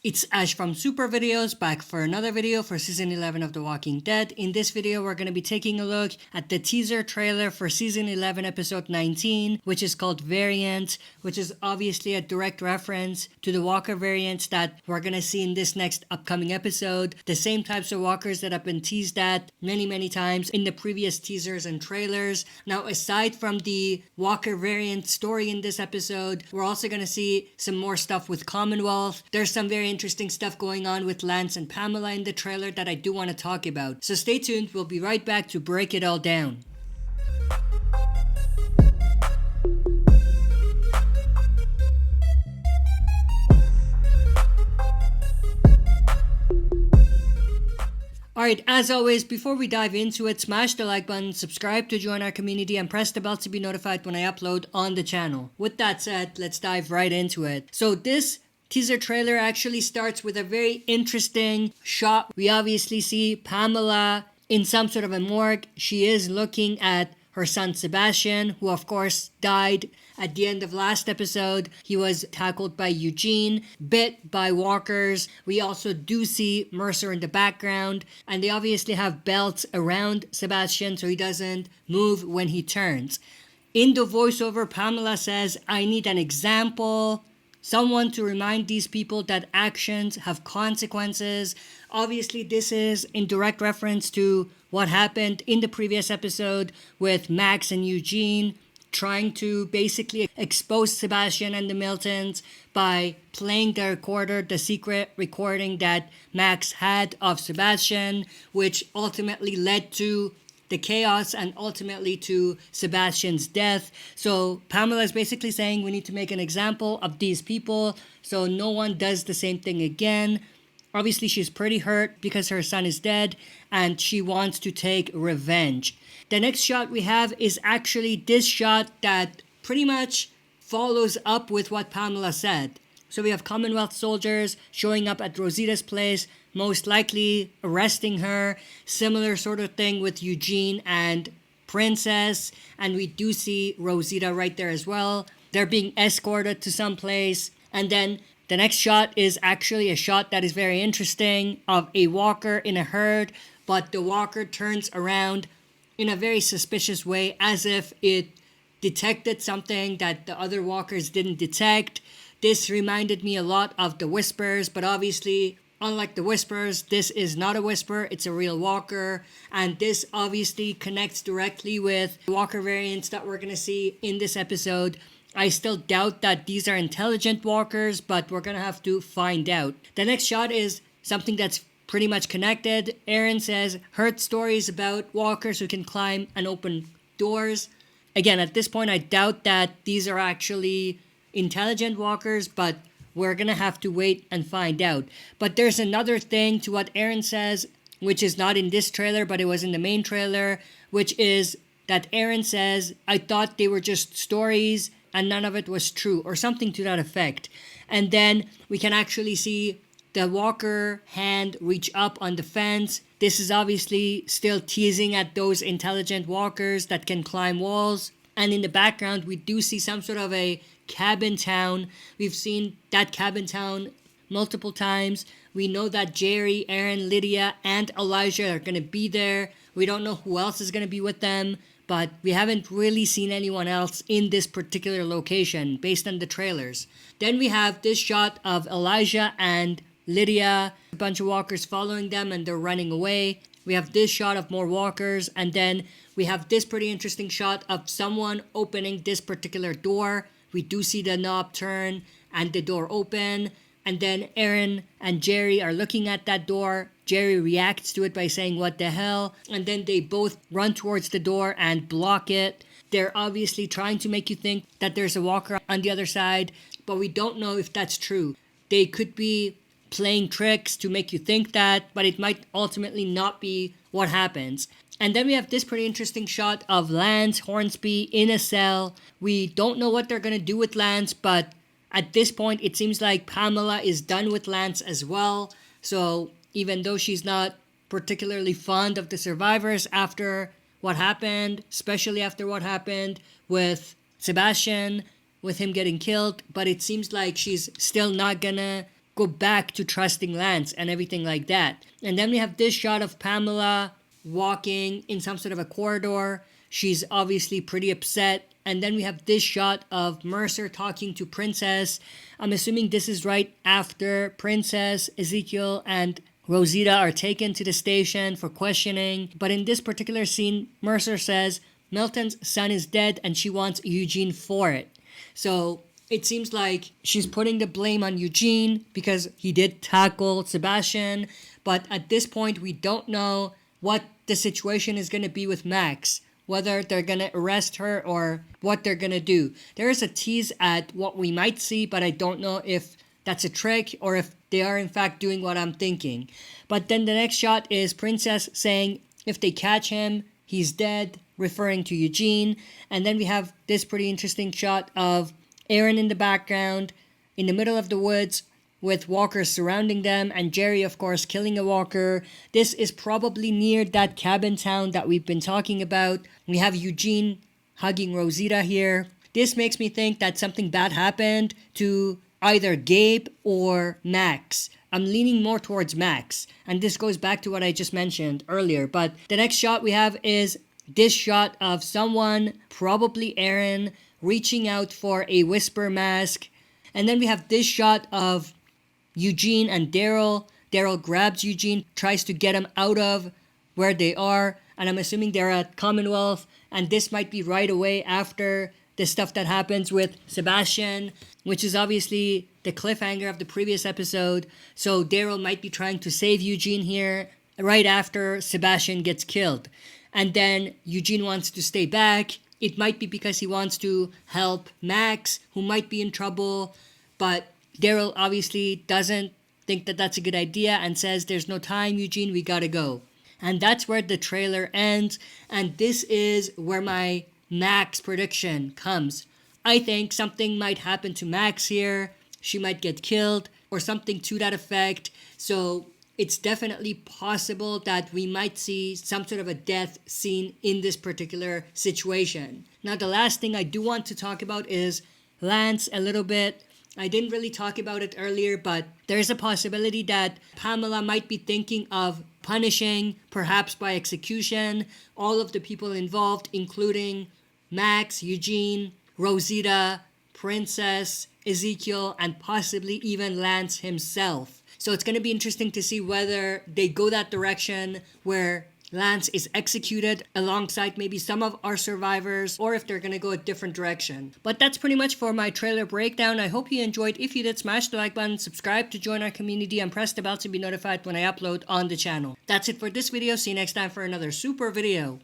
It's Ash from Super Videos, back for another video for Season 11 of The Walking Dead. In this video, we're going to be taking a look at the teaser trailer for Season 11, Episode 19, which is called Variant, which is obviously a direct reference to the Walker variants that we're going to see in this next upcoming episode. The same types of walkers that have been teased at many times in the previous teasers and trailers. Now, aside from the Walker variant story in this episode, we're also going to see some more stuff with Commonwealth. There's some very interesting stuff going on with Lance and Pamela in the trailer that I do want to talk about. So stay tuned, we'll be right back to break it all down. Alright, as always, before we dive into it, smash the like button, subscribe to join our community, and press the bell to be notified when I upload on the channel. With that said, let's dive right into it. So this teaser trailer actually starts with a very interesting shot. We obviously see Pamela in some sort of a morgue. She is looking at her son Sebastian, who of course died at the end of last episode. He was tackled by Eugene, bit by walkers. We also do see Mercer in the background, and they obviously have belts around Sebastian so he doesn't move when he turns. In the voiceover, Pamela says, "I need an example. Someone to remind these people that actions have consequences." Obviously, this is in direct reference to what happened in the previous episode with Max and Eugene trying to basically expose Sebastian and the Miltons by playing the recorder, the secret recording that Max had of Sebastian, which ultimately led to the chaos and ultimately to Sebastian's death. So Pamela is basically saying we need to make an example of these people so no one does the same thing again. Obviously, she's pretty hurt because her son is dead and she wants to take revenge. The next shot we have is actually this shot that pretty much follows up with what Pamela said. So we have Commonwealth soldiers showing up at Rosita's place, most likely arresting her. Similar sort of thing with Eugene and Princess. And we do see Rosita right there as well. They're being escorted to some place. And then the next shot is actually a shot that is very interesting of a walker in a herd. But the walker turns around in a very suspicious way, as if it detected something that the other walkers didn't detect. This reminded me a lot of the Whispers, but obviously, unlike the Whispers, this is not a Whisper, it's a real walker. And this obviously connects directly with the walker variants that we're going to see in this episode. I still doubt that these are intelligent walkers, but we're going to have to find out. The next shot is something that's pretty much connected. Erin says, heard stories about walkers who can climb and open doors. Again, at this point, I doubt that these are actually intelligent walkers, but we're gonna have to wait and find out. But there's another thing to what Erin says, which is not in this trailer, but it was in the main trailer, which is that Erin says, I thought they were just stories and none of it was true, or something to that effect. And then we can actually see the walker hand reach up on the fence. This is obviously still teasing at those intelligent walkers that can climb walls. And in the background, we do see some sort of a cabin town. We've seen that cabin town multiple times. We know that Jerry, Aaron, Lydia, and Elijah are going to be there. We don't know who else is going to be with them, but we haven't really seen anyone else in this particular location based on the trailers. Then we have this shot of Elijah and Lydia, a bunch of walkers following them and they're running away. We have this shot of more walkers, and then we have this pretty interesting shot of someone opening this particular door. We do see the knob turn and the door open, and then Aaron and Jerry are looking at that door. Jerry reacts to it by saying, what the hell? And then they both run towards the door and block it. They're obviously trying to make you think that there's a walker on the other side, but we don't know if that's true. They could be playing tricks to make you think that, but it might ultimately not be what happens. And then we have this pretty interesting shot of Lance Hornsby in a cell. We don't know what they're going to do with Lance, but at this point it seems like Pamela is done with Lance as well. So even though she's not particularly fond of the survivors after what happened, especially after what happened with Sebastian, with him getting killed, but it seems like she's still not gonna go back to trusting Lance and everything like that. And then we have this shot of Pamela walking in some sort of a corridor. She's obviously pretty upset. And then we have this shot of Mercer talking to Princess. I'm assuming this is right after Princess, Ezekiel, and Rosita are taken to the station for questioning. But in this particular scene, Mercer says Milton's son is dead and she wants Eugene for it. So it seems like she's putting the blame on Eugene because he did tackle Sebastian. But at this point, we don't know what the situation is going to be with Max. Whether they're going to arrest her or what they're going to do. There is a tease at what we might see, but I don't know if that's a trick or if they are in fact doing what I'm thinking. But then the next shot is Princess saying if they catch him, he's dead, referring to Eugene. And then we have this pretty interesting shot of Aaron in the background, in the middle of the woods, with walkers surrounding them, and Jerry, of course, killing a walker. This is probably near that cabin town that we've been talking about. We have Eugene hugging Rosita here. This makes me think that something bad happened to either Gabe or Max. I'm leaning more towards Max, and this goes back to what I just mentioned earlier. But the next shot we have is this shot of someone, probably Aaron, reaching out for a whisper mask. And then we have this shot of Eugene and Daryl. Daryl grabs Eugene, tries to get him out of where they are, and I'm assuming they're at Commonwealth, and this might be right away after the stuff that happens with Sebastian, which is obviously the cliffhanger of the previous episode. So Daryl might be trying to save Eugene here right after Sebastian gets killed. And then Eugene wants to stay back. It might be because he wants to help Max, who might be in trouble, but Daryl obviously doesn't think that that's a good idea and says, there's no time, Eugene, we gotta go. And that's where the trailer ends. And this is where my Max prediction comes. I think something might happen to Max here. She might get killed or something to that effect. So it's definitely possible that we might see some sort of a death scene in this particular situation. Now, the last thing I do want to talk about is Lance a little bit. I didn't really talk about it earlier, but there's a possibility that Pamela might be thinking of punishing, perhaps by execution, all of the people involved, including Max, Eugene, Rosita, Princess, Ezekiel, and possibly even Lance himself. So it's going to be interesting to see whether they go that direction where Lance is executed alongside maybe some of our survivors, or if they're going to go a different direction. But that's pretty much for my trailer breakdown. I hope you enjoyed. If you did, smash the like button, subscribe to join our community, and press the bell to be notified when I upload on the channel. That's it for this video. See you next time for another super video.